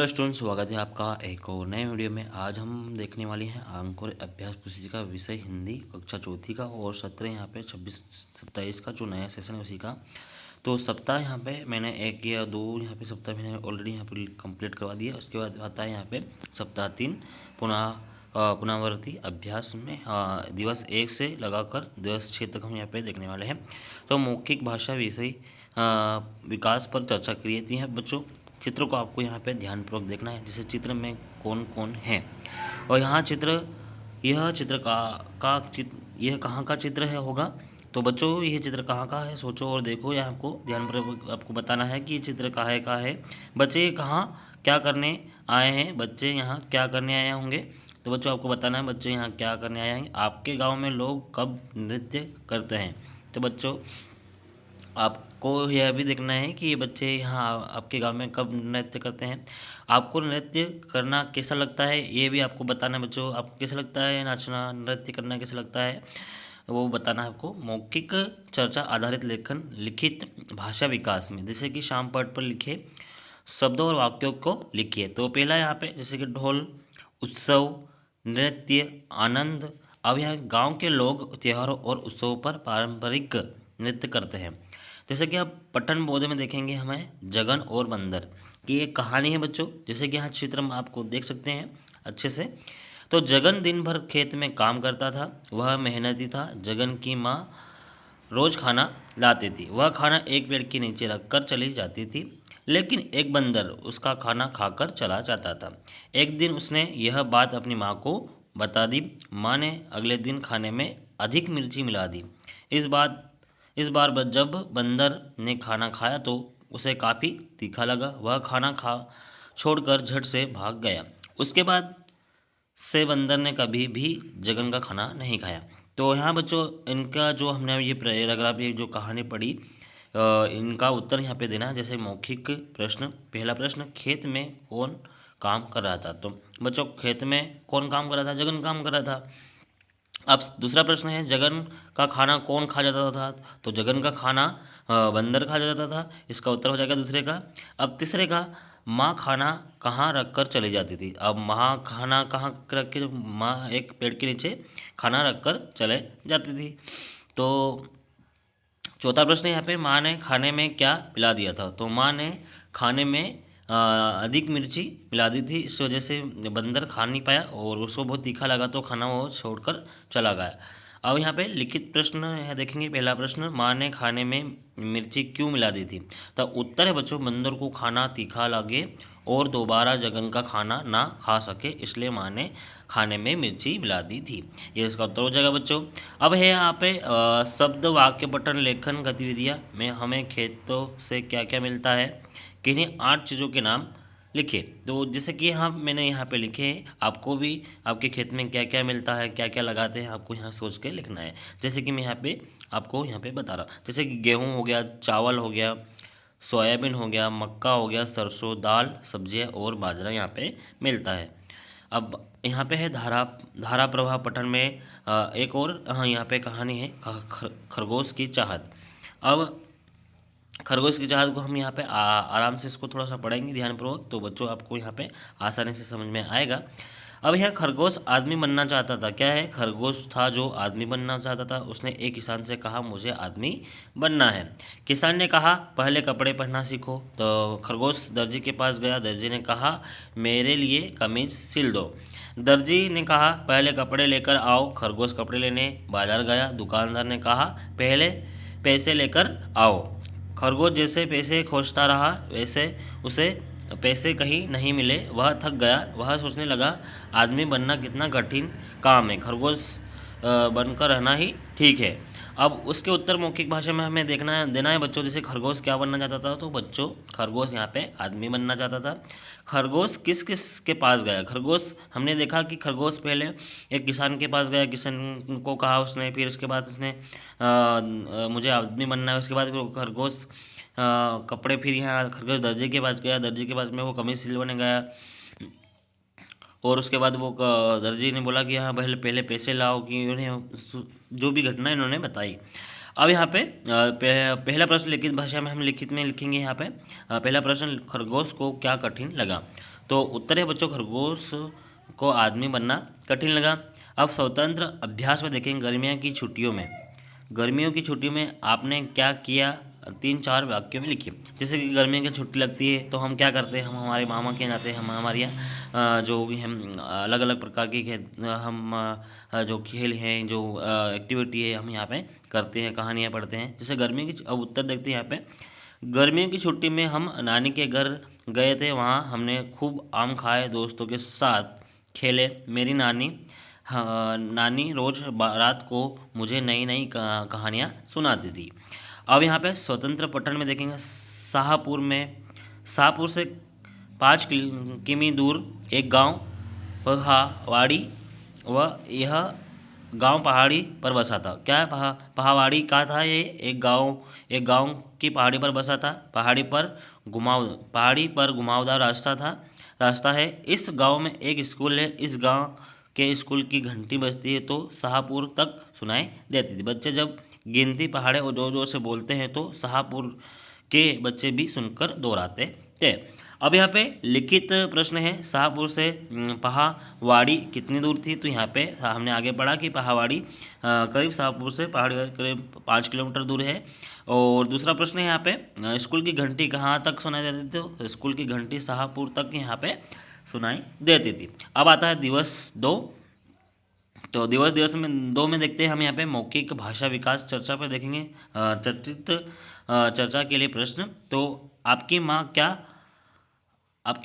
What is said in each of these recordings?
Hello student, स्वागत है आपका एक और नए वीडियो में। आज हम देखने वाले हैं अंकुर अभ्यास पुस्तिका विषय हिंदी कक्षा चौथी का और सत्र यहाँ पे 26-27 का जो नया सेशन है उसी का। तो सप्ताह यहाँ पे मैंने एक या दो यहाँ पे सप्ताह मैंने ऑलरेडी यहाँ पे कंप्लीट करवा दिया। उसके बाद आता है यहाँ पे सप्ताह 3 पुनरावर्ती अभ्यास में दिवस 1 से लगाकर दिवस 6 तक हम यहाँ पे देखने वाले हैं। तो मौखिक भाषा विषय विकास पर चर्चा की थी है बच्चों। चित्र को आपको यहाँ पे ध्यानपूर्वक देखना है, जैसे चित्र में कौन कौन है और यहाँ यह चित्र यह कहाँ का चित्र है होगा। तो बच्चों यह चित्र कहाँ का है, सोचो और देखो। यहाँ आपको ध्यानपूर्वक आपको बताना है कि ये चित्र का है। बच्चे कहाँ क्या करने आए हैं, बच्चे यहाँ क्या करने आए होंगे। तो बच्चों आपको बताना है बच्चे यहाँ क्या करने आए हैं। आपके गाँव में लोग कब नृत्य करते हैं। तो बच्चों आपको यह भी देखना है कि ये बच्चे यहाँ आपके गांव में कब नृत्य करते हैं। आपको नृत्य करना कैसा लगता है ये भी आपको बताना है बच्चों। आपको कैसा लगता है नाचना, नृत्य करना कैसा लगता है वो बताना है आपको। मौखिक चर्चा आधारित लेखन लिखित भाषा विकास में, जैसे कि शाम पाठ पर लिखे शब्दों और वाक्यों को लिखिए। तो पहला यहाँ पे जैसे कि ढोल, उत्सव, नृत्य, आनंद। अब यहाँ गांव के लोग त्योहारों और उत्सवों पर पारंपरिक नृत्य करते हैं। जैसे कि आप पठन बोध में देखेंगे हमें जगन और बंदर की एक कहानी है बच्चों। जैसे कि यहाँ चित्र में आपको देख सकते हैं अच्छे से। तो जगन दिन भर खेत में काम करता था, वह मेहनती था। जगन की माँ रोज खाना लाती थी, वह खाना एक पेड़ के नीचे रखकर चली जाती थी, लेकिन एक बंदर उसका खाना खाकर चला जाता था। एक दिन उसने यह बात अपनी माँ को बता दी। माँ ने अगले दिन खाने में अधिक मिर्ची मिला दी। इस बार जब बंदर ने खाना खाया तो उसे काफ़ी तीखा लगा। वह खाना खा छोड़कर झट से भाग गया। उसके बाद से बंदर ने कभी भी जगन का खाना नहीं खाया। तो यहाँ बच्चों इनका जो हमने ये पैराग्राफ ये जो कहानी पढ़ी इनका उत्तर यहाँ पे देना है। जैसे मौखिक प्रश्न, पहला प्रश्न, खेत में कौन काम कर रहा था। तो बच्चों खेत में कौन काम कर रहा था, जगन काम कर रहा था। अब दूसरा प्रश्न है जगन का खाना कौन खा जाता था। तो जगन का खाना बंदर खा जाता था। इसका उत्तर हो जाएगा दूसरे का। अब तीसरे का, माँ खाना कहाँ रख कर चली जाती थी। अब माँ खाना कहाँ रख के, माँ एक पेड़ के नीचे खाना रख कर चले जाती थी। तो चौथा प्रश्न यहाँ पे, माँ ने खाने में क्या मिला दिया था। तो माँ ने खाने में अधिक मिर्ची मिला दी थी, इस वजह से बंदर खा नहीं पाया और उसको बहुत तीखा लगा तो खाना वो छोड़कर चला गया। अब यहाँ पे लिखित प्रश्न यहाँ देखेंगे। पहला प्रश्न, माँ ने खाने में मिर्ची क्यों मिला दी थी। तो उत्तर है बच्चों, बंदर को खाना तीखा लगे और दोबारा जगन का खाना ना खा सके, इसलिए माँ ने खाने में मिर्ची मिला दी थी। ये इसका उत्तर हो जाएगा बच्चों। अब है यहाँ पे शब्द वाक्य पठन लेखन गतिविधियाँ में हमें खेतों से क्या क्या मिलता है, किन्हीं 8 चीज़ों के नाम लिखिए। तो जैसे कि यहाँ मैंने यहाँ पे लिखे हैं, आपको भी आपके खेत में क्या क्या मिलता है, क्या क्या लगाते हैं, आपको यहाँ सोच के लिखना है। जैसे कि मैं यहाँ पे आपको यहाँ पे बता रहा हूँ, जैसे कि गेहूँ हो गया, चावल हो गया, सोयाबीन हो गया, मक्का हो गया, सरसों, दाल, सब्जियाँ और बाजरा यहाँ पे मिलता है। अब यहाँ पे है धारा प्रवाह पठन में एक और यहाँ पे कहानी है खरगोश की चाहत। अब खरगोश की चाहत को हम यहाँ पे आराम से इसको थोड़ा सा पढ़ेंगे ध्यानपूर्वक, तो बच्चों आपको यहाँ पे आसानी से समझ में आएगा। अब यह खरगोश आदमी बनना चाहता था। क्या है, खरगोश था जो आदमी बनना चाहता था। उसने एक किसान से कहा मुझे आदमी बनना है। किसान ने कहा पहले कपड़े पहनना सीखो। तो खरगोश दर्जी के पास गया। दर्जी ने कहा मेरे लिए कमीज सिल दो। दर्जी ने कहा पहले कपड़े लेकर आओ। खरगोश कपड़े लेने बाजार गया। दुकानदार ने कहा पहले पैसे लेकर आओ। खरगोश जैसे पैसे खोजता रहा वैसे उसे पैसे कहीं नहीं मिले। वह थक गया। वह सोचने लगा आदमी बनना कितना कठिन काम है, खरगोश बनकर रहना ही ठीक है। अब उसके उत्तर मौखिक भाषा में हमें देना है बच्चों। जैसे खरगोश क्या बनना चाहता था, तो बच्चों खरगोश यहाँ पे आदमी बनना चाहता था। खरगोश किस किस के पास गया। खरगोश हमने देखा कि खरगोश पहले एक किसान के पास गया। किसान को कहा उसने, फिर उसके बाद उसने मुझे आदमी बनना है। उसके बाद फिर खरगोश कपड़े, फिर यहाँ खरगोश दर्जी के पास गया। दर्जी के पास में वो कमीज सिलवाने गया और उसके बाद वो दर्जी ने बोला कि हाँ पहले पहले पैसे लाओ, कि उन्हें जो भी घटना इन्होंने बताई। अब यहाँ पे पहला प्रश्न लिखित भाषा में हम लिखित में लिखेंगे। यहाँ पे पहला प्रश्न, खरगोश को क्या कठिन लगा। तो उत्तर है बच्चों, खरगोश को आदमी बनना कठिन लगा। अब स्वतंत्र अभ्यास में देखेंगे, गर्मियों की छुट्टियों में आपने क्या किया, 3-4 वाक्यों में लिखिए। जैसे कि गर्मियों की छुट्टी लगती है तो हम क्या करते हैं, हम हमारे मामा के यहाँ जाते हैं, हम हमारे यहाँ जो भी हम अलग अलग प्रकार की हम जो खेल हैं, जो एक्टिविटी है, हम यहाँ पे करते हैं, कहानियाँ पढ़ते हैं। जैसे गर्मियों की, अब उत्तर देखते हैं यहाँ पे, गर्मियों की छुट्टी में हम नानी के घर गए थे, वहाँ हमने खूब आम खाए, दोस्तों के साथ खेले। मेरी नानी, हाँ, नानी रोज़ रात को मुझे नई नई कहानियाँ सुनाती थी। अब यहाँ पे स्वतंत्र पठन में देखेंगे, शाहपुर से 5 किमी दूर एक गांव पहावाड़ी, व यह गांव पहाड़ी पर बसा था। क्या है, पहावाड़ी का था ये, एक गांव की पहाड़ी पर बसा था। पहाड़ी पर घुमावदार रास्ता है। इस गांव में एक स्कूल है। इस गांव के स्कूल की घंटी बजती है तो शाहपुर तक सुनाई देती थी। बच्चे जब गिनती पहाड़े और जोर जोर से बोलते हैं तो शाहपुर के बच्चे भी सुनकर दोहराते थे। अब यहाँ पे लिखित प्रश्न है, शाहपुर से पहावाड़ी कितनी दूर थी, तो यहाँ पे हमने आगे पढ़ा कि पहावाड़ी करीब शाहपुर से पहाड़ी करीब 5 किलोमीटर दूर है। और दूसरा प्रश्न है यहाँ पे, स्कूल की घंटी कहाँ तक सुनाई देती थी, तो स्कूल की घंटी शाहपुर तक यहाँ पे सुनाई देती थी। अब आता है दिवस 2। तो दिवस में 2 में देखते हैं हम यहाँ पे मौखिक भाषा विकास चर्चा पर देखेंगे। चर्चा के लिए प्रश्न, तो आपकी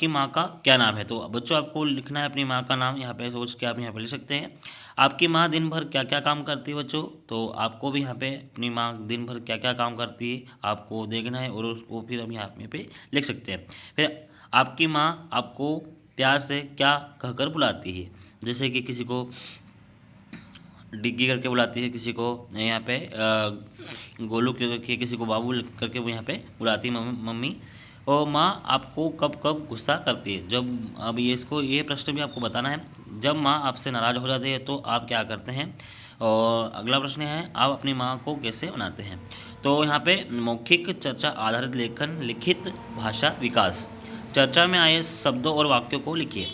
माँ का क्या नाम है। तो बच्चों आपको लिखना है अपनी माँ का नाम, यहाँ पे सोच के आप यहाँ पे लिख सकते हैं। आपकी माँ दिन भर क्या क्या काम करती है बच्चों, तो आपको भी यहाँ पे अपनी माँ दिन भर क्या क्या काम करती है आपको देखना है और उसको फिर हम यहाँ पे लिख सकते हैं। फिर आपकी माँ आपको प्यार से क्या कहकर बुलाती है, जैसे कि किसी को डिग्गी करके बुलाती है, किसी को यहाँ पे गोलू करके, किसी को बाबू करके वो यहाँ पे बुलाती है मम्मी। और माँ आपको कब कब गुस्सा करती है, जब, अब ये प्रश्न भी आपको बताना है, जब माँ आपसे नाराज़ हो जाती है तो आप क्या करते हैं। और अगला प्रश्न है, आप अपनी माँ को कैसे मनाते हैं। तो यहाँ पे मौखिक चर्चा आधारित लेखन, लिखित भाषा विकास, चर्चा में आए शब्दों और वाक्यों को लिखिए।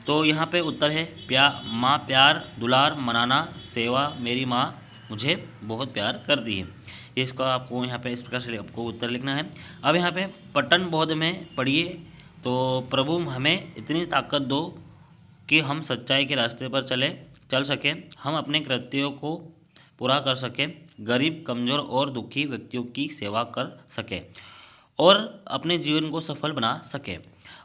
तो यहाँ पे उत्तर है, माँ प्यार दुलार मनाना सेवा, मेरी माँ मुझे बहुत प्यार करती है। इसका आपको यहाँ पे इस प्रकार से आपको उत्तर लिखना है। अब यहाँ पे पठन बोध में पढ़िए, तो प्रभु हमें इतनी ताकत दो कि हम सच्चाई के रास्ते पर चल सकें, हम अपने कृत्यों को पूरा कर सकें, गरीब कमज़ोर और दुखी व्यक्तियों की सेवा कर सकें और अपने जीवन को सफल बना सकें।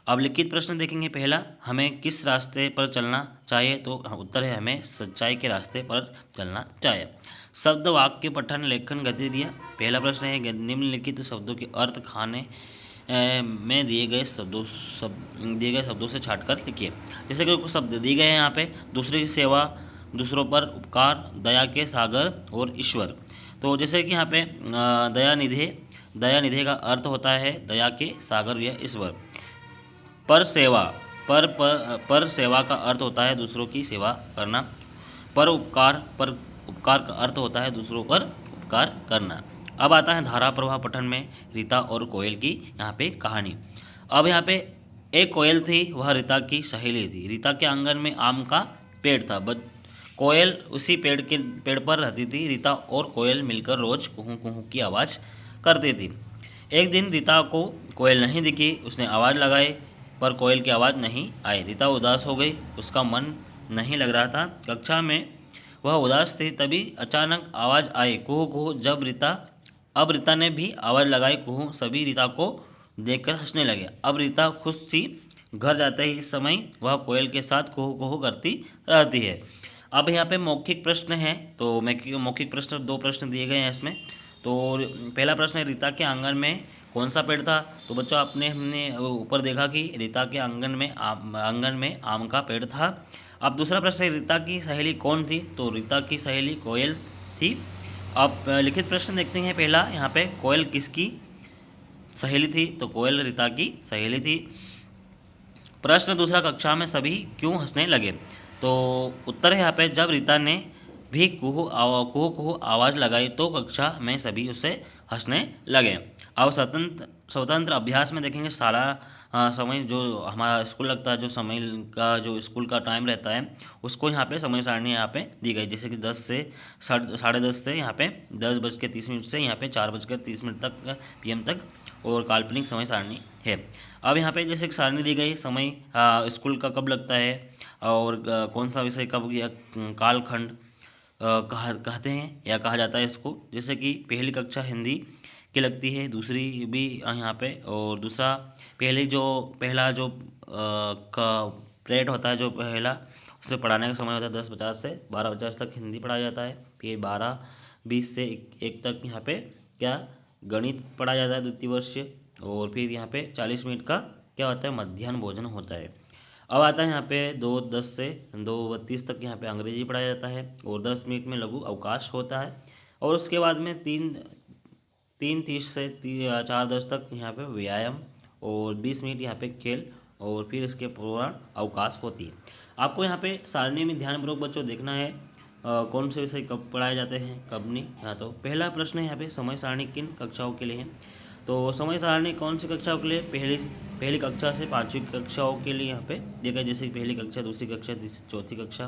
अब लिखित प्रश्न देखेंगे, पहला, हमें किस रास्ते पर चलना चाहिए, तो उत्तर है हमें सच्चाई के रास्ते पर चलना चाहिए। शब्द वाक्य पठन लेखन गति दिया। पहला प्रश्न है, निम्नलिखित शब्दों के अर्थ खाने में दिए गए शब्दों से छांटकर लिखिए। जैसे कि कुछ शब्द दिए गए हैं यहाँ पे, दूसरे की सेवा, दूसरों पर उपकार, दया के सागर और ईश्वर। तो जैसे कि यहाँ पे दया निधे का अर्थ होता है दया के सागर या ईश्वर। पर सेवा का अर्थ होता है दूसरों की सेवा करना। पर उपकार का अर्थ होता है दूसरों पर उपकार करना। अब आता है धारा प्रवाह पठन में रीता और कोयल की यहाँ पे कहानी। अब यहाँ पे एक कोयल थी, वह रीता की सहेली थी। रीता के आंगन में आम का पेड़ था, कोयल उसी पेड़ पर रहती थी। रीता और कोयल मिलकर रोज कुहू कुहू की आवाज़ करती थी। एक दिन रीता को कोयल नहीं दिखी, उसने आवाज़ लगाई पर कोयल की आवाज़ नहीं आई। रीता उदास हो गई, उसका मन नहीं लग रहा था। कक्षा में वह उदास थी, तभी अचानक आवाज़ आई, कुहू कुहू। अब रीता ने भी आवाज़ लगाई, कुहू। सभी रीता को देखकर हंसने लगे। अब रीता खुश थी। घर जाते ही इस समय वह कोयल के साथ कुहू कुहू करती रहती है। अब यहाँ पे मौखिक प्रश्न है, तो मौखिक प्रश्न 2 प्रश्न दिए गए हैं इसमें। तो पहला प्रश्न है, रीता के आंगन में कौन सा पेड़ था। तो बच्चों हमने ऊपर देखा कि रीता के आंगन में आम का पेड़ था। अब दूसरा प्रश्न है, रीता की सहेली कौन थी। तो रीता की सहेली कोयल थी। अब लिखित प्रश्न देखते हैं। पहला, यहाँ पे कोयल किसकी सहेली थी। तो कोयल रीता की सहेली थी। प्रश्न दूसरा, कक्षा में सभी क्यों हंसने लगे। तो उत्तर है यहाँ पे, जब रीता ने भी कुहू कुहू आवाज़ लगाई तो कक्षा में सभी उससे हंसने लगे। अब स्वतंत्र अभ्यास में देखेंगे, समय जो हमारा स्कूल लगता है, जो समय का जो स्कूल का टाइम रहता है, उसको यहाँ पे समय सारणी यहाँ पे दी गई। जैसे कि 10 से 10:30 से यहाँ पे 10:30 से यहाँ पे 4:30 तक PM तक, और काल्पनिक समय सारणी है। अब यहाँ पे जैसे कि सारणी दी गई, समय स्कूल का कब लगता है और कौन सा विषय कब, या कालखंड कहते हैं या कहा जाता है इसको। जैसे कि पहली कक्षा हिंदी की लगती है, दूसरी भी यहाँ पे, और दूसरा पहला जो का पीरियड होता है, जो पहला उसमें पढ़ाने का समय होता है 10:50 से 12:50 तक हिंदी पढ़ाया जाता है। फिर 12:20 से 1 तक यहाँ पे क्या गणित पढ़ाया जाता है द्वितीय वर्षीय, और फिर यहाँ पे 40 मिनट का क्या होता है, मध्याह्न भोजन होता है। अब आता है यहाँ पे 2:10 से 2:32 तक यहाँ पे अंग्रेजी पढ़ाया जाता है, और 10 मिनट में लघु अवकाश होता है। और उसके बाद में 3:30 से 4:10 तक यहाँ पे व्यायाम, और 20 मिनट यहाँ पे खेल, और फिर इसके पूर्ण अवकाश होती है। आपको यहाँ पे सारणी में ध्यानपूर्वक बच्चों देखना है कौन से विषय कब पढ़ाए जाते हैं कब नहीं। हाँ, तो पहला प्रश्न है यहाँ पे, समय सारणी किन कक्षाओं के लिए है। तो समय सारणी कौन सी कक्षाओं के लिए, पहली कक्षा से 5वीं कक्षाओं के लिए यहाँ पे देखा। जैसे पहली कक्षा, दूसरी कक्षा, चौथी कक्षा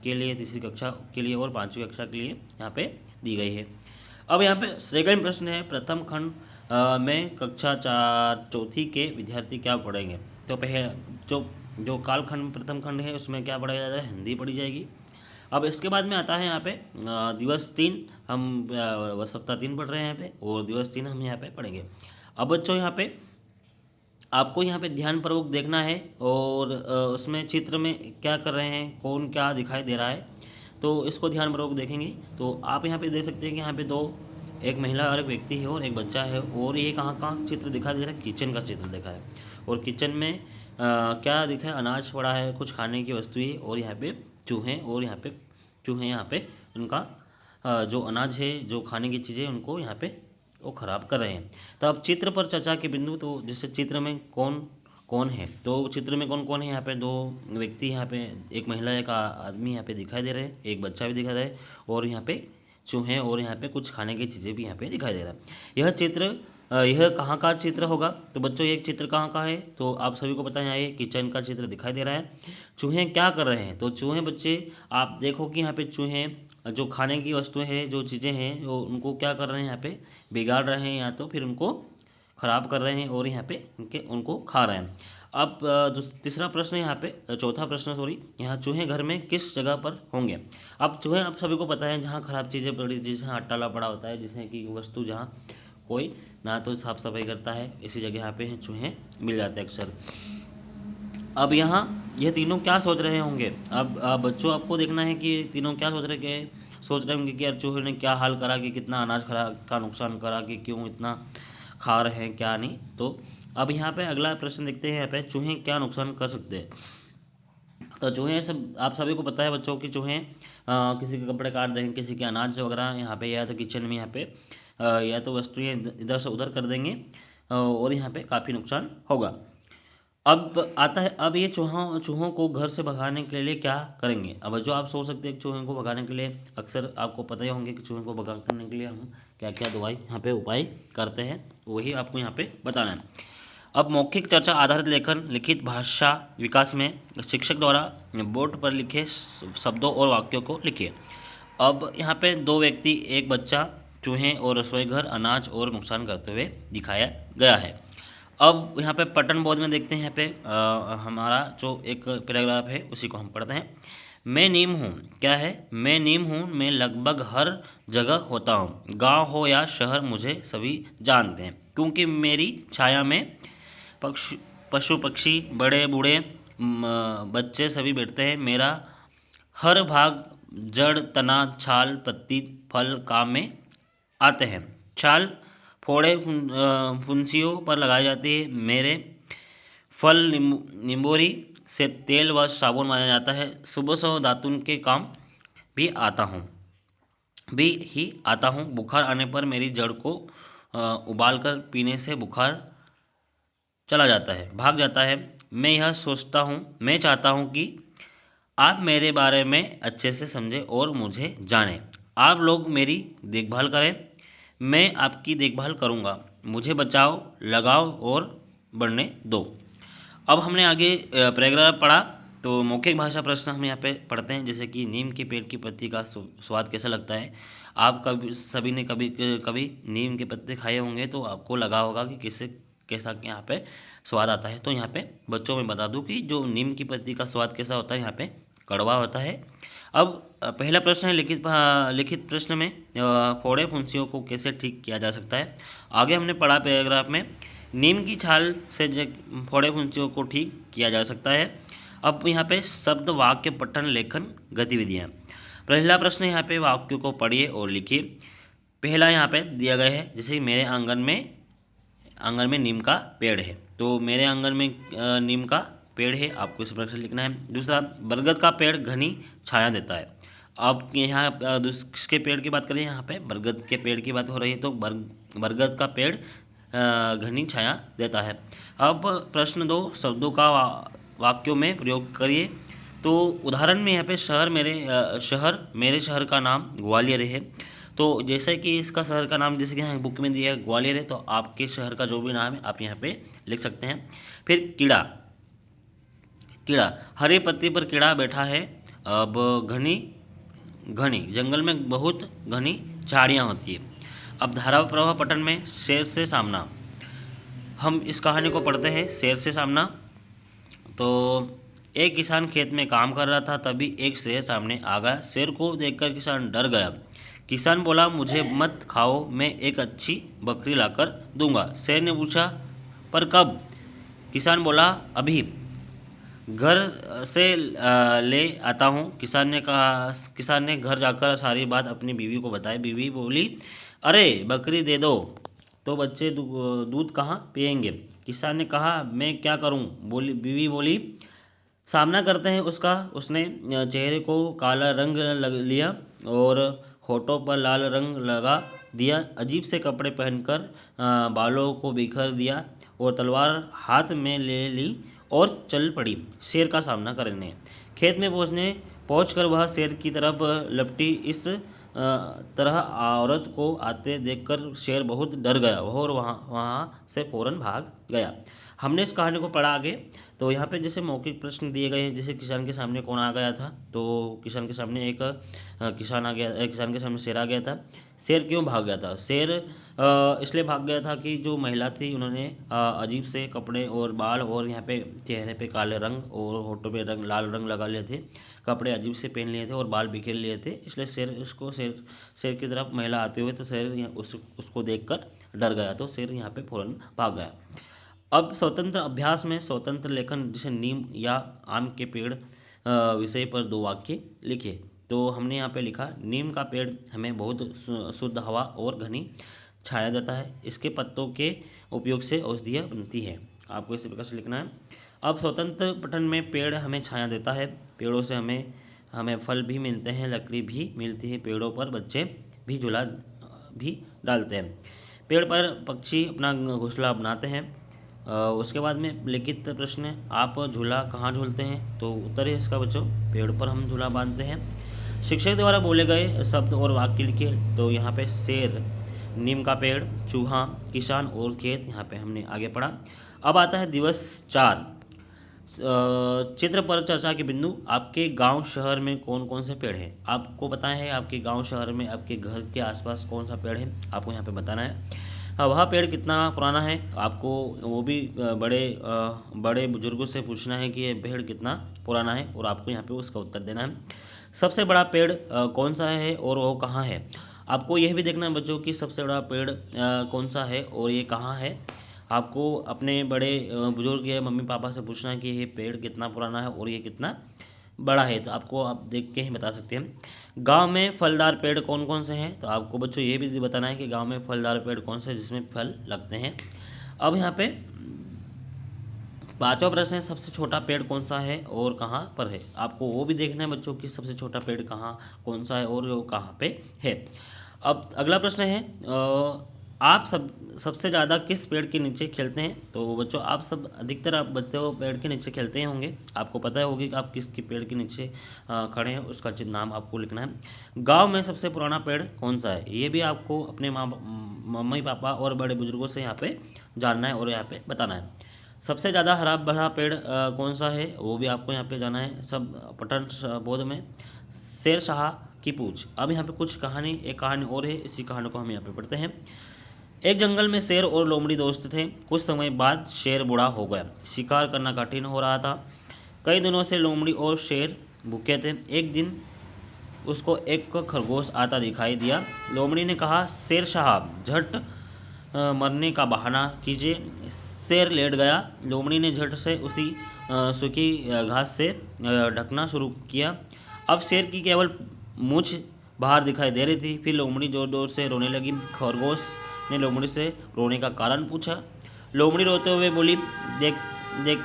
के लिए, तीसरी कक्षा के लिए और 5वीं कक्षा के लिए यहाँ पे दी गई है। अब यहाँ पे सेकंड प्रश्न है, प्रथम खंड में कक्षा चौथी के विद्यार्थी क्या पढ़ेंगे। तो जो कालखंड प्रथम खंड है उसमें क्या पढ़ाया जाता है, हिंदी पढ़ी जाएगी। अब इसके बाद में आता है यहाँ पे दिवस 3, हम सप्ताह 3 पढ़ रहे हैं यहाँ पे, और दिवस 3 हम यहाँ पे पढ़ेंगे। अब बच्चों यहाँ पे आपको यहाँ पे ध्यानपूर्वक देखना है, और उसमें चित्र में क्या कर रहे हैं, कौन क्या दिखाई दे रहा है, तो इसको ध्यानपूर्वक देखेंगे। तो आप यहाँ पे देख सकते हैं कि यहाँ पे एक महिला और एक व्यक्ति है और एक बच्चा है, और ये कहाँ चित्र दिखाई दे रहा है, किचन का चित्र दिखा है। और किचन में क्या दिखा है, अनाज पड़ा है, कुछ खाने की वस्तुएं, और यहाँ पे चूहे, और यहाँ पे उनका जो अनाज है, जो खाने की चीज़ें, उनको यहाँ पे वो ख़राब कर रहे हैं। तो अब चित्र पर चर्चा के बिंदु, तो जैसे चित्र में कौन कौन है, तो चित्र में कौन कौन है, यहाँ पे 2 व्यक्ति, यहाँ पे एक महिला एक आदमी यहाँ पे दिखाई दे रहे हैं, एक बच्चा भी दिखाई दे रहा है, और यहाँ पे चूहे, और यहाँ पे कुछ खाने की चीज़ें भी यहाँ पे दिखाई दे रहा है। यह चित्र यह कहाँ का चित्र होगा, तो बच्चों ये चित्र कहाँ का है, तो आप सभी को पता है, यहाँ ये किचन का चित्र दिखाई दे रहा है। चूहे क्या कर रहे हैं, तो चूहे बच्चे आप देखो कि यहाँ पे चूहे जो खाने की वस्तुएं हैं, जो चीज़ें हैं, जो उनको क्या कर रहे हैं, यहाँ पे बिगाड़ रहे हैं, या तो फिर उनको ख़राब कर रहे हैं, और यहाँ पे उनको खा रहे हैं। अब तीसरा प्रश्न यहाँ पे, चौथा प्रश्न सॉरी, यहाँ चूहे घर में किस जगह पर होंगे। अब चूहे आप सभी को पता है, जहाँ खराब चीज़ें पड़ी, जहाँ अट्टाला पड़ा होता है, जिसमें कि वस्तु जहाँ कोई ना तो साफ सफाई करता है, इसी जगह यहाँ पे चूहे मिल जाते हैं अक्सर। अब यहाँ ये तीनों क्या सोच रहे होंगे, अब बच्चों आपको देखना है कि तीनों क्या सोच रहे होंगे कि यार चूहे ने क्या हाल करा, कि कितना अनाज का नुकसान करा, कि क्यों इतना खा रहे हैं, क्या नहीं। तो अब यहाँ पे अगला प्रश्न देखते हैं, यहाँ पे चूहे क्या नुकसान कर सकते हैं। तो चूहे सब आप सभी को पता है बच्चों कि चूहे किसी के कपड़े काट देंगे, किसी के अनाज वगैरह यहाँ पे, या तो किचन में यहाँ पे या तो वस्तुएं इधर से उधर कर देंगे, और यहाँ पे काफ़ी नुकसान होगा। अब आता है, अब ये चूहों को घर से भगाने के लिए क्या करेंगे। अब जो आप सोच सकते हैं, चूहों को भगाने के लिए अक्सर आपको पता ही होंगे कि चूहों को भगाने के लिए हम क्या क्या दवाई यहाँ पे उपाय करते हैं, वही आपको यहाँ पे बताना है। अब मौखिक चर्चा आधारित लेखन लिखित भाषा विकास में शिक्षक द्वारा बोर्ड पर लिखे शब्दों और वाक्यों को लिखिए। अब यहाँ पे 2 व्यक्ति, एक बच्चा, चूहे और रसोई घर, अनाज और नुकसान करते हुए दिखाया गया है। अब यहाँ पे पठन बोध में देखते हैं, यहाँ पे हमारा जो एक पैराग्राफ है उसी को हम पढ़ते हैं। मैं नीम हूँ, क्या है, मैं नीम हूँ, मैं लगभग हर जगह होता हूँ, गांव हो या शहर मुझे सभी जानते हैं, क्योंकि मेरी छाया में पशु पक्षी, बड़े बूढ़े, बच्चे सभी बैठते हैं। मेरा हर भाग, जड़, तना, छाल, पत्ती, फल काम में आते हैं। छाल फोड़े फुंसियों पर लगाई जाती है। मेरे फल निम्बोरी से तेल व साबुन बनाया जाता है। सुबह सुबह दातुन के काम भी आता हूँ। बुखार आने पर मेरी जड़ को उबालकर पीने से बुखार चला जाता है, भाग जाता है। मैं यह सोचता हूँ, मैं चाहता हूँ कि आप मेरे बारे में अच्छे से समझें और मुझे जानें। आप लोग मेरी देखभाल करें, मैं आपकी देखभाल करूँगा। मुझे बचाओ, लगाओ और बढ़ने दो। अब हमने आगे पैराग्राफ पढ़ा, तो मौखिक भाषा प्रश्न हम यहाँ पे पढ़ते हैं, जैसे कि नीम के पेड़ की पत्ती का स्वाद कैसा लगता है। आप कभी सभी ने कभी कभी नीम के पत्ते खाए होंगे, तो आपको लगा होगा कि कैसे कैसा यहाँ पे स्वाद आता है। तो यहाँ पे बच्चों में बता दूं कि जो नीम की पत्ती का स्वाद कैसा होता है, यहाँ पे कड़वा होता है। अब पहला प्रश्न है लिखित प्रश्न में फोड़े फुंसियों को कैसे ठीक किया जा सकता है। आगे हमने पढ़ा पैराग्राफ में नीम की छाल से फोड़े फुंसियों को ठीक किया जा सकता है। अब यहाँ पे शब्द वाक्य पठन लेखन गतिविधियाँ। पहला प्रश्न यहाँ पे वाक्यों को पढ़िए और लिखिए। पहला यहाँ पे दिया गया है, जैसे मेरे आंगन में नीम का पेड़ है, तो मेरे आंगन में नीम का पेड़ है, आपको इस प्रकार से लिखना है। दूसरा, बरगद का पेड़ घनी छाया देता है। अब यहाँ किसके पेड़ की बात करें, यहाँ पे बरगद के पेड़ की बात हो रही है, तो बरगद का पेड़ घनी छाया देता है। अब प्रश्न 2, शब्दों का वाक्यों में प्रयोग करिए। तो उदाहरण में यहाँ पे शहर मेरे शहर का नाम ग्वालियर है। तो जैसे कि इसका शहर का नाम जैसे कि यहाँ बुक में दिया है ग्वालियर है, तो आपके शहर का जो भी नाम है आप यहाँ पे लिख सकते हैं। फिर कीड़ा हरे पत्ते पर कीड़ा बैठा है। अब घनी जंगल में बहुत घनी झाड़ियाँ होती है। अब धारा प्रवाह पठन में शेर से सामना, हम इस कहानी को पढ़ते हैं, शेर से सामना। तो एक किसान खेत में काम कर रहा था, तभी एक शेर सामने आ गया। शेर को देखकर किसान डर गया। किसान बोला, मुझे मत खाओ, मैं एक अच्छी बकरी लाकर दूंगा। शेर ने पूछा, पर कब? किसान बोला, अभी घर से ले आता हूँ। किसान ने घर जाकर सारी बात अपनी बीवी को बताई। बीवी बोली, अरे बकरी दे दो, तो बच्चे दूध कहाँ पिएंगे? किसान ने कहा, मैं क्या करूँ? बीवी बोली, सामना करते हैं उसका। उसने चेहरे को काला रंग लिया और होठों पर लाल रंग लगा दिया। अजीब से कपड़े पहनकर बालों को बिखेर दिया और तलवार हाथ में ले ली और चल पड़ी शेर का सामना करने। खेत में पहुंचकर वह शेर की तरफ लपटी। इस तरह औरत को आते देखकर शेर बहुत डर गया और वहाँ से फौरन भाग गया। हमने इस कहानी को पढ़ा आगे। तो यहाँ पे जैसे मौखिक प्रश्न दिए गए हैं, जैसे किसान के सामने कौन आ गया था, तो किसान के सामने एक किसान आ गया, किसान के सामने शेर आ गया था। शेर क्यों भाग गया था? शेर इसलिए भाग गया था कि जो महिला थी उन्होंने अजीब से कपड़े और बाल और यहाँ पे चेहरे पे काले रंग और होठों पे लाल रंग लगा लिए थे, कपड़े अजीब से पहन लिए थे और बाल बिखेर लिए थे। इसलिए शेर की तरफ महिला आते हुए, तो शेर उसको देखकर डर गया, तो शेर यहाँ पे फौरन भाग गया। अब स्वतंत्र अभ्यास में स्वतंत्र लेखन, जैसे नीम या आम के पेड़ विषय पर 2 वाक्य लिखिए। तो हमने यहाँ पे लिखा, नीम का पेड़ हमें बहुत शुद्ध हवा और घनी छाया देता है। इसके पत्तों के उपयोग से औषधियाँ बनती है। आपको इसी प्रकार से लिखना है। अब स्वतंत्र पठन में पेड़ हमें छाया देता है। पेड़ों से हमें फल भी मिलते हैं, लकड़ी भी मिलती है। पेड़ों पर बच्चे भी झूला भी डालते हैं। पेड़ पर पक्षी अपना घोंसला बनाते हैं। उसके बाद में लिखित प्रश्न, आप झूला कहाँ झूलते हैं? तो उत्तर है इसका बच्चों, पेड़ पर हम झूला बांधते हैं। शिक्षक द्वारा बोले गए शब्द और वाक्य लिखिए। तो यहाँ पे शेर, नीम का पेड़, चूहा, किसान और खेत, यहाँ पे हमने आगे पढ़ा। अब आता है दिवस 4, चित्र पर चर्चा के बिंदु। आपके गांव शहर में कौन कौन से पेड़ हैं? आपको बताना है आपके गांव शहर में आपके घर के आसपास कौन सा पेड़ है, आपको यहाँ पे बताना है। वह पेड़ कितना पुराना है, आपको वो भी बड़े बुजुर्गों से पूछना है कि ये पेड़ कितना पुराना है, और आपको यहाँ पे उसका उत्तर देना है। सबसे बड़ा पेड़ कौन सा है और वो कहाँ है? आपको यह भी देखना है बच्चों कि सबसे बड़ा पेड़ कौन सा है और ये कहाँ है। आपको अपने बड़े बुजुर्ग या मम्मी पापा से पूछना है कि ये पेड़ कितना पुराना है और ये कितना बड़ा है, तो आपको आप देख के ही बता सकते हैं। गांव में फलदार पेड़ कौन कौन से हैं? तो आपको बच्चों ये भी बताना है कि गांव में फलदार पेड़ कौन से जिसमें फल लगते हैं। अब यहाँ पे 5वां प्रश्न है, सबसे छोटा पेड़ कौन सा है और कहाँ पर है? आपको वो भी देखना है बच्चों कि सबसे छोटा पेड़ कौन सा है और वो कहाँ पे है। अब अगला प्रश्न है, आप सबसे ज़्यादा किस पेड़ के नीचे खेलते हैं? तो बच्चों आप सब अधिकतर आप बच्चों पेड़ के नीचे खेलते होंगे, आपको पता होगी कि आप किस पेड़ के नीचे खड़े हैं, उसका नाम आपको लिखना है। गांव में सबसे पुराना पेड़ कौन सा है? ये भी आपको अपने मम्मी पापा और बड़े बुजुर्गों से यहाँ पे जानना है और यहाँ पे बताना है। सबसे ज़्यादा हरा भरा पेड़ कौन सा है, वो भी आपको यहाँ पे जाना है सब पठन बोध में। शेर शाह की पूछ। अब यहाँ पे कुछ कहानी, एक कहानी और है, इसी कहानी को हम यहाँ पे पढ़ते हैं। एक जंगल में शेर और लोमड़ी दोस्त थे। कुछ समय बाद शेर बूढ़ा हो गया। शिकार करना कठिन हो रहा था। कई दिनों से लोमड़ी और शेर भूखे थे। एक दिन उसको एक खरगोश आता दिखाई दिया। लोमड़ी ने कहा, शेर साहब झट मरने का बहाना कीजिए। शेर लेट गया। लोमड़ी ने झट से उसी सूखी घास से ढकना शुरू किया। अब शेर की केवल मूछ बाहर दिखाई दे रही थी। फिर लोमड़ी जोर जोर से रोने लगी। खरगोश ने लोमड़ी से रोने का कारण पूछा। लोमड़ी रोते हुए बोली, देख देख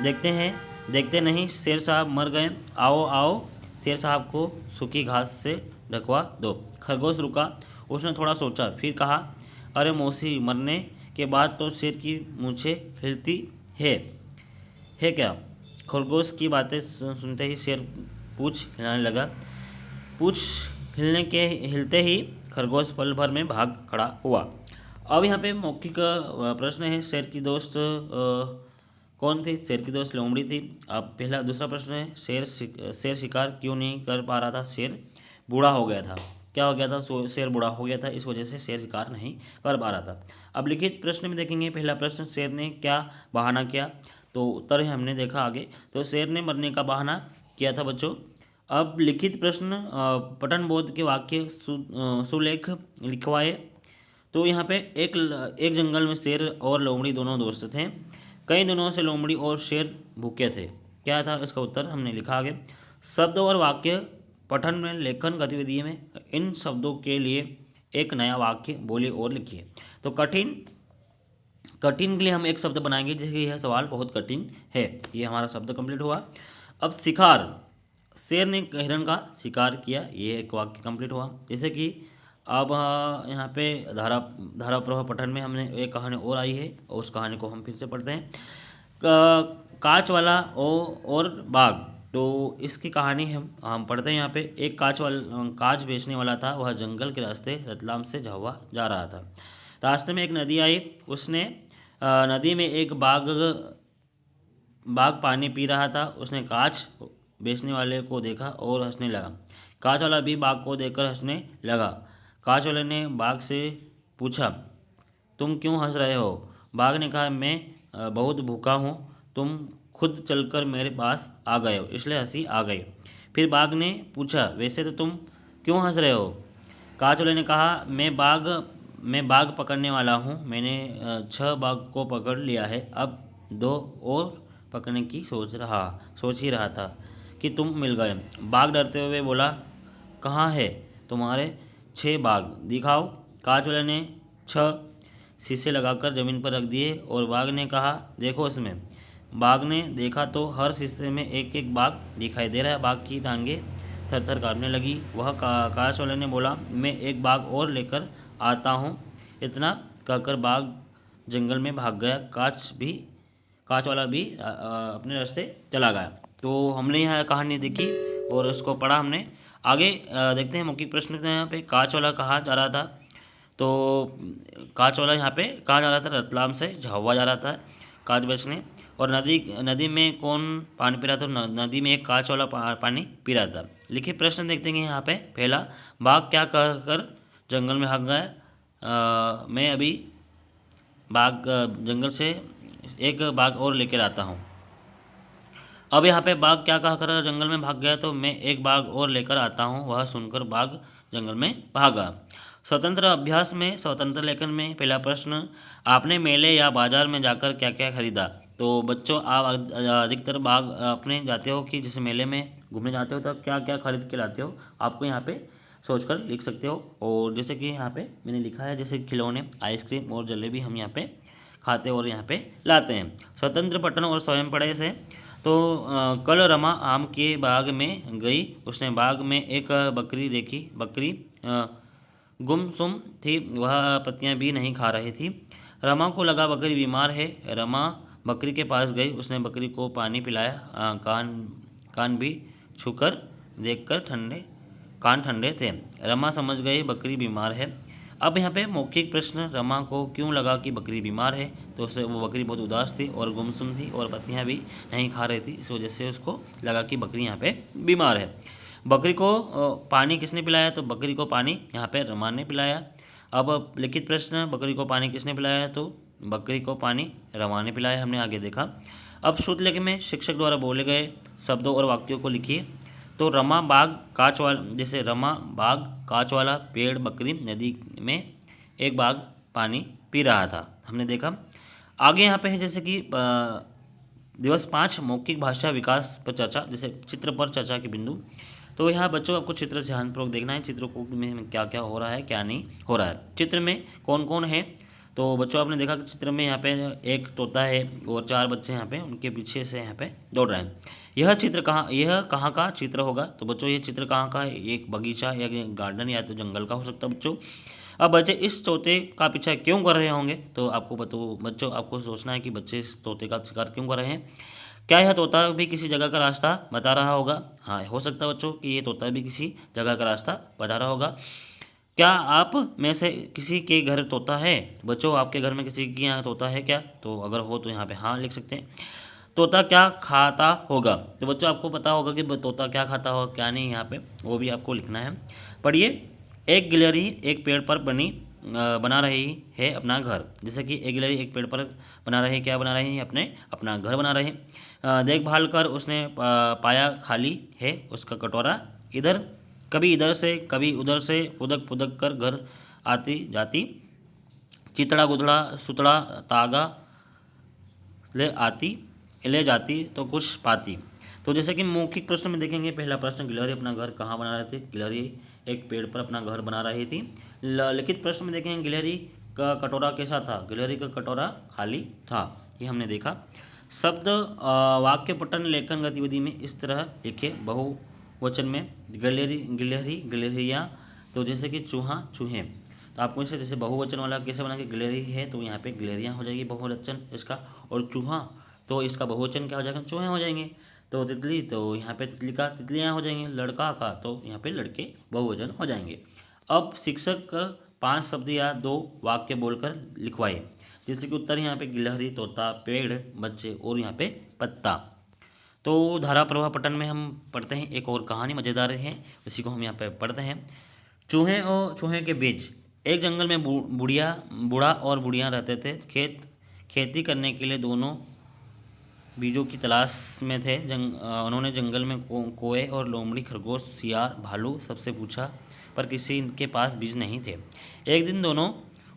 देखते हैं, देखते नहीं, शेर साहब मर गए। आओ आओ, शेर साहब को सूखी घास से ढकवा दो। खरगोश रुका। उसने थोड़ा सोचा, फिर कहा, अरे मौसी, मरने के बाद तो शेर की मूछें हिलती है क्या? खरगोश की बातें सुनते ही शेर पूँछ हिलाने लगा। पूँछ हिलते ही खरगोश पल भर में भाग खड़ा हुआ। अब यहाँ पे मौखिक प्रश्न है, शेर की दोस्त कौन थी? शेर की दोस्त लोमड़ी थी। अब दूसरा प्रश्न है, शेर शिकार क्यों नहीं कर पा रहा था? शेर बूढ़ा हो गया था। क्या हो गया था? शेर बूढ़ा हो गया था, इस वजह से शेर शिकार नहीं कर पा रहा था। अब लिखित प्रश्न में देखेंगे, पहला प्रश्न, शेर ने क्या बहाना किया? तो उत्तर है हमने देखा आगे। तो शेर ने मरने का बहाना किया था बच्चों। अब लिखित प्रश्न, पठन बोध के वाक्य सुलेख लिखवाए। तो यहाँ पे एक जंगल में शेर और लोमड़ी दोनों दोस्त थे। कई दिनों से लोमड़ी और शेर भूखे थे। क्या था इसका उत्तर? हमने लिखा आगे। शब्द और वाक्य पठन में लेखन गतिविधि में इन शब्दों के लिए एक नया वाक्य बोलिए और लिखिए। तो कठिन के लिए हम एक शब्द बनाएंगे, जैसे यह सवाल बहुत कठिन है। ये हमारा शब्द कंप्लीट हुआ। अब शिकार, शेर ने हिरण का शिकार किया, ये एक वाक्य कंप्लीट हुआ। जैसे कि अब यहाँ पे धारा प्रवाह पठन में हमने एक कहानी और आई है, और उस कहानी को हम फिर से पढ़ते हैं। कांच वाला और बाघ। तो इसकी कहानी हम पढ़ते हैं यहाँ पे। एक कांच बेचने वाला था। वह जंगल के रास्ते रतलाम से झावा जा रहा था। रास्ते में एक नदी आई। उसने नदी में एक बाघ पानी पी रहा था। उसने कांच बेचने वाले को देखा और हंसने लगा। कांच वाला भी बाघ को देखकर हंसने लगा। कांच वाले ने बाघ से पूछा, तुम क्यों हंस रहे हो? बाघ ने कहा, मैं बहुत भूखा हूँ, तुम खुद चलकर मेरे पास आ गए हो, इसलिए हंसी आ गई। फिर बाघ ने पूछा, वैसे तो तुम क्यों हंस रहे हो? कांच वाले ने कहा, मैं बाघ पकड़ने वाला हूँ। मैंने 6 बाघ को पकड़ लिया है। अब 2 और पकड़ने की सोच ही रहा था कि तुम मिल गए। बाघ डरते हुए बोला, कहाँ है तुम्हारे 6 बाघ? दिखाओ। कांच वाले ने 6 शीशे लगाकर ज़मीन पर रख दिए और बाघ ने कहा, देखो इसमें। बाघ ने देखा तो हर शीशे में एक एक बाघ दिखाई दे रहा है। बाघ की टांगें थर थर काँपने लगी। वह कांच वाले ने बोला, मैं एक बाघ और लेकर आता हूँ। इतना कहकर बाघ जंगल में भाग गया। कांच वाला भी अपने रास्ते चला गया। तो हमने यहाँ कहानी देखी और उसको पढ़ा हमने। आगे देखते हैं मौखिक प्रश्न यहाँ पे। कांच वाला कहाँ जा रहा था? तो कांच वाला यहाँ पे कहाँ जा रहा था? रतलाम से झावा जा रहा था कांच बेचने। और नदी में कौन पानी पी रहा था? नदी में एक कांच वाला पानी पी रहा था। लिखिए प्रश्न देखते हैं यहाँ पे। पहला, बाघ क्या कहकर जंगल में भाग गया? मैं अभी जंगल से एक बाघ और लेकर आता हूँ। अब यहाँ पे बाघ क्या कहकर जंगल में भाग गया? तो मैं एक बाघ और लेकर आता हूँ। वह सुनकर बाघ जंगल में भागा। स्वतंत्र अभ्यास में स्वतंत्र लेखन में पहला प्रश्न, आपने मेले या बाजार में जाकर क्या क्या खरीदा? तो बच्चों, आप अधिकतर बाग अपने जाते हो कि जैसे मेले में घूमने जाते हो, तब क्या क्या खरीद के लाते हो? आपको यहाँ पे सोचकर लिख सकते हो। और जैसे कि यहाँ पे मैंने लिखा है, जैसे खिलौने, आइसक्रीम और जलेबी हम यहाँ पे खाते और यहाँ पे लाते हैं। स्वतंत्र पठन और स्वयं पढ़े से, तो कल रमा आम के बाग में गई। उसने बाग में एक बकरी देखी। बकरी गुमसुम थी, वह पत्तियां भी नहीं खा रही थी। रमा को लगा बकरी बीमार है। रमा बकरी के पास गई। उसने बकरी को पानी पिलाया। कान भी छूकर देखकर कान ठंडे थे। रमा समझ गई बकरी बीमार है। अब यहाँ पे मौखिक प्रश्न, रमा को क्यों लगा कि बकरी बीमार है, तो उससे वो बकरी बहुत उदास थी और गुमसुम थी और पत्तियाँ भी नहीं खा रही थी, इस वजह से उसको लगा कि बकरी यहाँ पे बीमार है। बकरी को पानी किसने पिलाया, तो बकरी को पानी यहाँ पे रमा ने पिलाया। अब लिखित प्रश्न, बकरी को पानी किसने पिलाया, तो बकरी को पानी रमा ने पिलाया, हमने आगे देखा। अब श्रुतलेख में शिक्षक द्वारा बोले गए शब्दों और वाक्यों को लिखिए। तो रमा बाग कांच वाला, जैसे रमा बाग कांच वाला पेड़, बकरी नदी में एक बाग पानी पी रहा था, हमने देखा। आगे यहाँ पे है जैसे कि दिवस 5 मौखिक भाषा विकास पर चर्चा, जैसे चित्र पर चर्चा के बिंदु। तो यहाँ बच्चों आपको चित्र से ध्यानपूर्वक देखना है, चित्रों को में क्या क्या हो रहा है, क्या नहीं हो रहा है, चित्र में कौन कौन है। तो बच्चों आपने देखा कि चित्र में यहाँ पे एक तोता है और 4 बच्चे यहाँ पे उनके पीछे से यहाँ पे दौड़ रहे हैं। यह कहाँ का चित्र होगा, तो बच्चों ये चित्र कहाँ का है, एक बगीचा या गार्डन या तो जंगल का हो सकता है बच्चों। अब बच्चे इस तोते का पीछा क्यों कर रहे होंगे, तो आपको बच्चों आपको सोचना है कि बच्चे इस तोते का शिकार क्यों कर रहे हैं। क्या यह तोता भी किसी जगह का रास्ता बता रहा होगा, हाँ हो सकता है बच्चों कि ये तोता भी किसी जगह का रास्ता बता रहा होगा। क्या आप में से किसी के घर तोता है, बच्चों आपके घर में किसी के यहाँ तोता है क्या, तो अगर हो तो यहाँ पे हाँ लिख सकते हैं। तोता क्या खाता होगा, तो बच्चों आपको पता होगा कि तोता क्या खाता होगा क्या नहीं, यहाँ पे वो भी आपको लिखना है। पढ़िए, एक गिलहरी एक पेड़ पर बना रही है अपना घर, जैसे कि एक गिलहरी एक पेड़ पर बना रही है, क्या बना रही है, अपना घर बना रहे हैं। देखभाल कर उसने पाया खाली है उसका कटोरा, कभी इधर से कभी उधर से फुदक फुदक कर घर आती जाती, चितड़ा गुदड़ा सुतड़ा तागा ले जाती तो कुछ पाती। तो जैसे कि मौखिक प्रश्न में देखेंगे, पहला प्रश्न, गिलहरी अपना घर कहाँ बना रहे थे, गिलहरी एक पेड़ पर अपना घर बना रही थी। लिखित प्रश्न में देखेंगे, गिलहरी का कटोरा कैसा था, गिलहरी का कटोरा खाली था, ये हमने देखा। शब्द वाक्य पठन लेखन गतिविधि में इस तरह लिखे बहुवचन में, गिलहरी गिलहरी गिलहरियाँ, तो जैसे कि चूहा चूहे, तो आपको इसे जैसे बहुवचन वाला कैसे बना के, गिलहरी है तो यहाँ पे गिलहरियाँ हो जाएगी बहुवचन इसका, और चूहा तो इसका बहुवचन क्या हो जाएगा, चूहे हो जाएंगे। तो तितली, तो यहाँ पे तितली का तितलियाँ हो जाएंगी, लड़का का तो यहाँ पे लड़के बहुवचन हो जाएंगे। अब शिक्षक 5 शब्द या 2 वाक्य बोलकर लिखवाइए, जैसे कि उत्तर यहाँ पे गिलहरी, तोता, पेड़, बच्चे और यहाँ पे पत्ता। तो धारा प्रवाह पठन में हम पढ़ते हैं एक और कहानी मज़ेदार है, उसी को हम यहाँ पे पढ़ते हैं। चूहे और चूहे के बीच, एक जंगल में बूढ़ा और बुढ़िया रहते थे। खेती करने के लिए दोनों बीजों की तलाश में थे। उन्होंने जंगल में कोए और लोमड़ी, खरगोश, सियार, भालू सबसे पूछा, पर किसी के पास बीज नहीं थे। एक दिन दोनों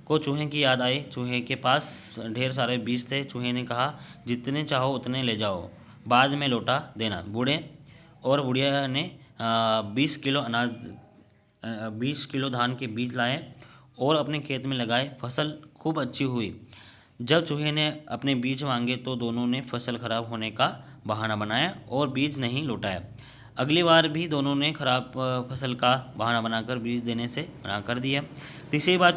को चूहे की याद आई। चूहे के पास ढेर सारे बीज थे। चूहे ने कहा, जितने चाहो उतने ले जाओ, बाद में लौटा देना। बूढ़े और बुढ़िया ने 20 किलो धान के बीज लाए और अपने खेत में लगाए। फसल खूब अच्छी हुई। जब चूहे ने अपने बीज मांगे तो दोनों ने फसल खराब होने का बहाना बनाया और बीज नहीं लौटाया। अगली बार भी दोनों ने खराब फसल का बहाना बनाकर बीज देने से मना कर दिया। तीसरी बार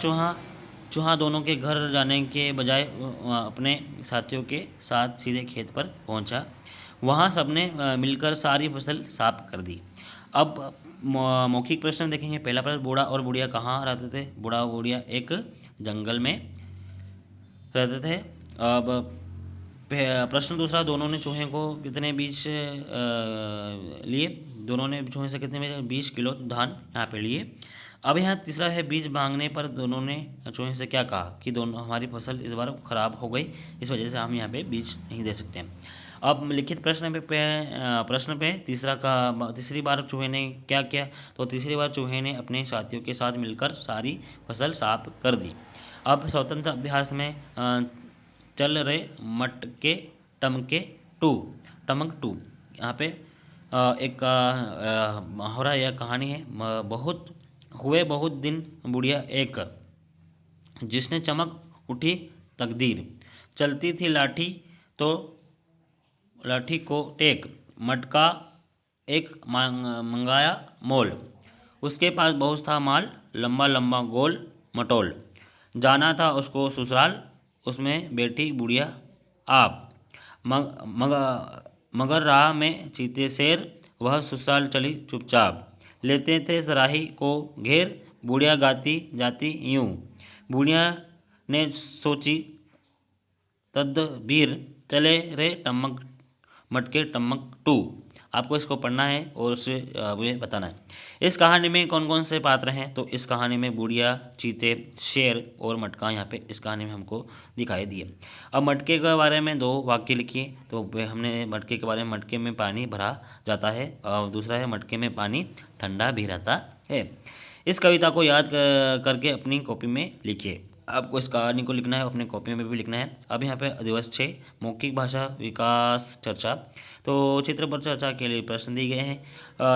चूहा दोनों के घर जाने के बजाय अपने साथियों के साथ सीधे खेत पर पहुंचा। वहां सबने मिलकर सारी फसल साफ कर दी। अब मौखिक प्रश्न देखेंगे। पहला प्रश्न, बूढ़ा और बुढ़िया कहाँ रहते थे, बूढ़ा और बुढ़िया एक जंगल में रहते थे। अब प्रश्न दूसरा, दोनों ने चूहे को कितने बीज लिए, दोनों ने चूहे से कितने 20 किलो धान यहाँ पे लिए। अब यहाँ तीसरा है, बीज मांगने पर दोनों ने चूहे से क्या कहा कि दोनों हमारी फसल इस बार खराब हो गई, इस वजह से हम यहाँ पे बीज नहीं दे सकते। अब लिखित प्रश्न पे तीसरी बार चूहे ने क्या किया, तो तीसरी बार चूहे ने अपने साथियों के साथ मिलकर सारी फसल साफ कर दी। अब स्वतंत्र अभ्यास में चल रहे मटके टमके टमक टू, यहाँ पे एक मुहावरा या कहानी है। बहुत दिन बुढ़िया एक, जिसने चमक उठी तकदीर, चलती थी लाठी तो लाठी को टेक, मटका एक मंगाया मोल, उसके पास बहुत था माल, लंबा लंबा गोल मटोल, जाना था उसको ससुराल, उसमें बैठी बुढ़िया आप, मगर राह में चीते शेर, वह ससुराल चली चुपचाप, लेते थे सराही को घेर, बूढ़िया गाती जाती यूं, बूढ़िया ने सोची तदबीर, चले रे टमक मटके टमक टू। आपको इसको पढ़ना है और उसे मुझे बताना है। इस कहानी में कौन कौन से पात्र हैं? तो इस कहानी में बुढ़िया, चीते, शेर और मटका यहाँ पे इस कहानी में हमको दिखाई दिए। अब मटके के बारे में 2 वाक्य लिखिए। तो हमने मटके के बारे में, मटके में पानी भरा जाता है और दूसरा है मटके में पानी ठंडा भी रहता है। इस कविता को याद करके अपनी कॉपी में लिखिए। आपको इस कहानी को लिखना है, अपने कॉपी में भी लिखना है। अब यहाँ पे दिवस 6 मौखिक भाषा विकास चर्चा। तो चित्र पर चर्चा के लिए प्रश्न दिए गए हैं।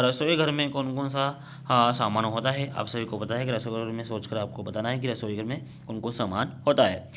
रसोई घर में कौन कौन सा सामान होता है? आप सभी को पता है कि रसोई घर में सोचकर आपको बताना है कि रसोई घर में कौन कौन सामान होता है।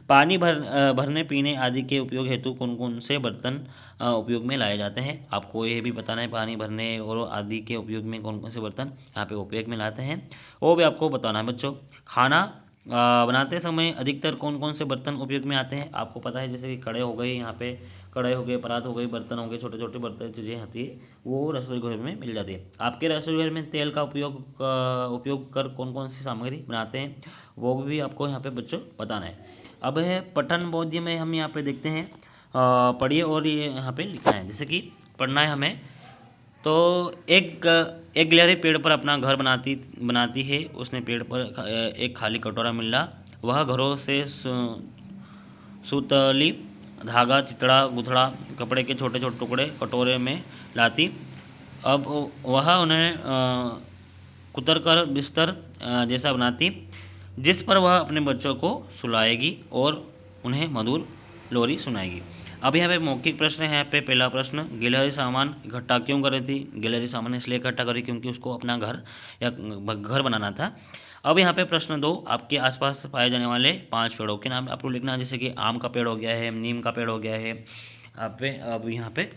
पानी भरने पीने आदि के उपयोग हेतु कौन कौन से बर्तन उपयोग में लाए जाते हैं? आपको ये भी बताना है पानी भरने और आदि के उपयोग में कौन कौन से बर्तन यहाँ पे उपयोग में लाते हैं, वो भी आपको बताना है बच्चों। खाना बनाते समय अधिकतर कौन कौन से बर्तन उपयोग में आते हैं? आपको पता है, जैसे कि कड़े हो गए, यहाँ पे कड़े हो गए, परात हो गई, बर्तन हो गए, छोटे छोटे बर्तन चीज़ें होती है वो रसोई घर में मिल जाती है। आपके रसोई घर में तेल का उपयोग कर कौन कौन सी सामग्री बनाते हैं, वो भी आपको यहाँ पे बच्चों बताना है। अब है पठन बोध्य में, हम यहाँ पे देखते हैं, पढ़िए और ये यहाँ पे लिखना है। जैसे कि पढ़ना है हमें, तो एक गिलहरी पेड़ पर अपना घर बनाती है। उसने पेड़ पर एक खाली कटोरा मिला। वह घरों से सुतली, धागा, चितड़ा, गुथड़ा, कपड़े के छोटे छोटे टुकड़े कटोरे में लाती। अब वह उन्हें कुतर कर बिस्तर जैसा बनाती, जिस पर वह अपने बच्चों को सुलाएगी और उन्हें मधुर लोरी सुनाएगी। अब यहाँ पे मौखिक प्रश्न है। यहाँ पे पहला प्रश्न, गिलहरी सामान इकट्ठा क्यों कर रही थी? गिलहरी सामान इसलिए इकट्ठा करी क्योंकि उसको अपना घर या घर बनाना था। अब यहाँ पे प्रश्न 2, आपके आसपास पाए जाने वाले 5 पेड़ों के नाम आपको लिखना है। जैसे कि आम का पेड़ हो गया है, नीम का पेड़ हो गया है, अब यहाँ पे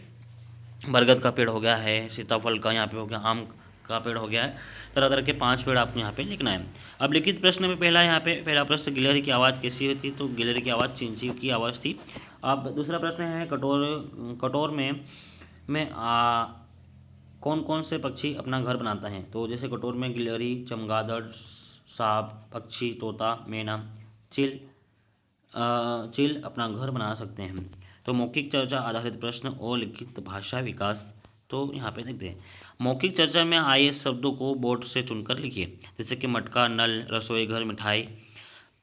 बरगद का पेड़ हो गया है, सीताफल का यहाँ पे हो गया, आम का पेड़ हो गया है। तरह तरह के 5 पेड़ आपको यहाँ पे लिखना है। अब लिखित प्रश्न में पहला प्रश्न, गिलहरी की आवाज़ कैसी होती? तो गिलहरी की आवाज़ चिंची की आवाज़ थी। अब दूसरा प्रश्न है, कटोर में कौन कौन से पक्षी अपना घर बनाता है? तो जैसे कटोर में गिलहरी, चमगादड़, सांप, पक्षी, तोता, मैना, चील अपना घर बना सकते हैं। तो मौखिक चर्चा आधारित प्रश्न और लिखित भाषा विकास, तो यहाँ पे देखते हैं। मौखिक चर्चा में आए शब्दों को बोर्ड से चुनकर लिखिए। जैसे कि मटका, नल, रसोई घर, मिठाई।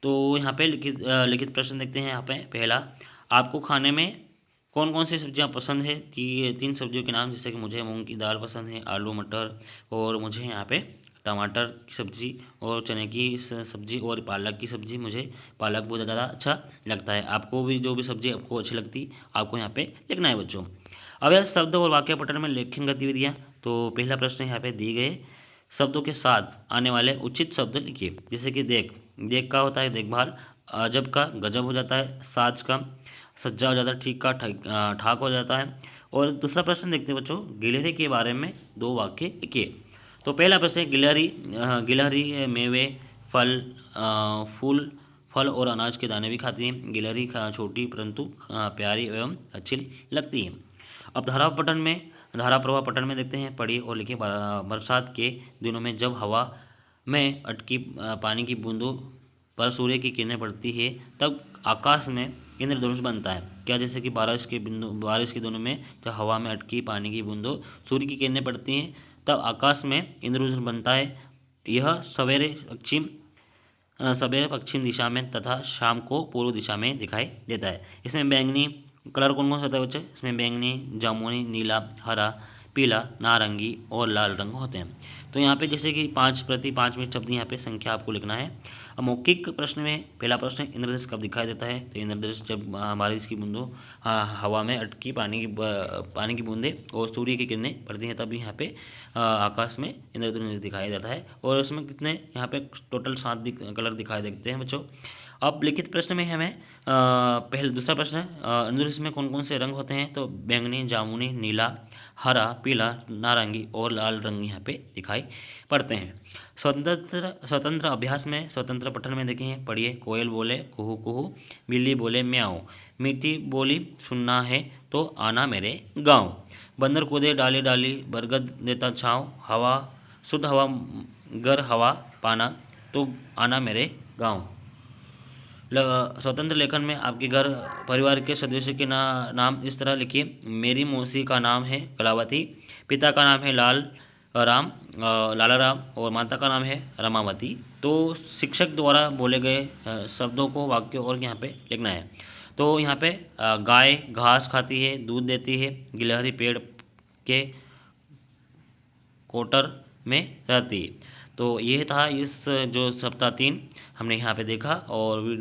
तो यहाँ पे लिखित प्रश्न देखते हैं। यहाँ पे पहला, आपको खाने में कौन कौन सी सब्जियाँ पसंद है? कि ये 3 सब्जियों के नाम, जैसे कि मुझे मूंग की दाल पसंद है, आलू मटर, और मुझे यहाँ पे टमाटर की सब्ज़ी और चने की सब्ज़ी और पालक की सब्ज़ी, मुझे पालक बहुत ज़्यादा अच्छा लगता है। आपको भी जो भी सब्ज़ी आपको अच्छी लगती आपको यहाँ पे लिखना है बच्चों। अब यह शब्द और वाक्य पठन में लेखन गतिविधियाँ। तो पहला प्रश्न यहाँ पे दिए गए शब्दों के साथ आने वाले उचित शब्द लिखिए। जैसे कि देख का होता है देखभाल, अजब का गजब हो जाता है, साज का सज्जा हो जाता है, ठीक का ठाक हो जाता है। और दूसरा प्रश्न देखते हैं बच्चों, गिलहरी के बारे में 2 वाक्य लिखिए। तो पहला प्रश्न है, गिलहरी मेवे, फल और अनाज के दाने भी खाती है। गिलहरी छोटी परंतु प्यारी एवं अच्छी लगती है। अब धारा प्रवाह पठन में देखते हैं, पढ़िए और लिखिए। बरसात के दिनों में जब हवा में अटकी पानी की बूंदों पर सूर्य की किरणें पड़ती है, तब आकाश में इंद्रधनुष बनता है। क्या? जैसे कि बारिश के दिनों में जब हवा में अटकी पानी की बूंदों सूर्य की किरणें पड़ती हैं, तब आकाश में इंद्रधनुष बनता है। यह सवेरे पश्चिम दिशा में तथा शाम को पूर्व दिशा में दिखाई देता है। इसमें बैंगनी कलर कौन कौन सा होता है बच्चे? इसमें बैंगनी, जामुनी, नीला, हरा, पीला, नारंगी और लाल रंग होते हैं। तो यहाँ पे जैसे कि 5 प्रति 5 में शब्द यहाँ पे संख्या आपको लिखना है। अब मौखिक प्रश्न में पहला प्रश्न, इंद्रधनुष कब दिखाई देता है? तो इंद्रधनुष जब बारिश की बूंदों हवा में अटकी पानी की बूंदें और सूर्य की किरणें पड़ती हैं, तभी यहाँ पे आकाश में इंद्रधनुष दिखाई देता है। और उसमें कितने यहाँ पे टोटल 7 कलर दिखाई देते हैं बच्चों। अब लिखित प्रश्न में हमें दूसरा प्रश्न है, इंद्रधनुष में कौन कौन से रंग होते हैं? तो बैंगनी, जामुनी, नीला, हरा, पीला, नारंगी और लाल रंग यहाँ पे दिखाई पड़ते हैं। स्वतंत्र अभ्यास में, स्वतंत्र पठन में देखें, पढ़िए। कोयल बोले कुहू कुहू, बिल्ली बोले म्याऊं, मीठी बोली सुनना है तो आना मेरे गाँव, बंदर कूदे डाली डाली, बरगद देता छाँव, हवा शुद्ध हवा गर हवा पाना, तो आना मेरे गाँव। स्वतंत्र लेखन में आपके घर परिवार के सदस्यों के नाम इस तरह लिखिए। मेरी मौसी का नाम है कलावती, पिता का नाम है लाला राम और माता का नाम है रमावती। तो शिक्षक द्वारा बोले गए शब्दों को वाक्यों और यहाँ पे लिखना है। तो यहाँ पे गाय घास खाती है, दूध देती है, गिलहरी पेड़ के कोटर में रहती है। तो यह था इस जो सप्ताह 3 हमने यहाँ पे देखा। और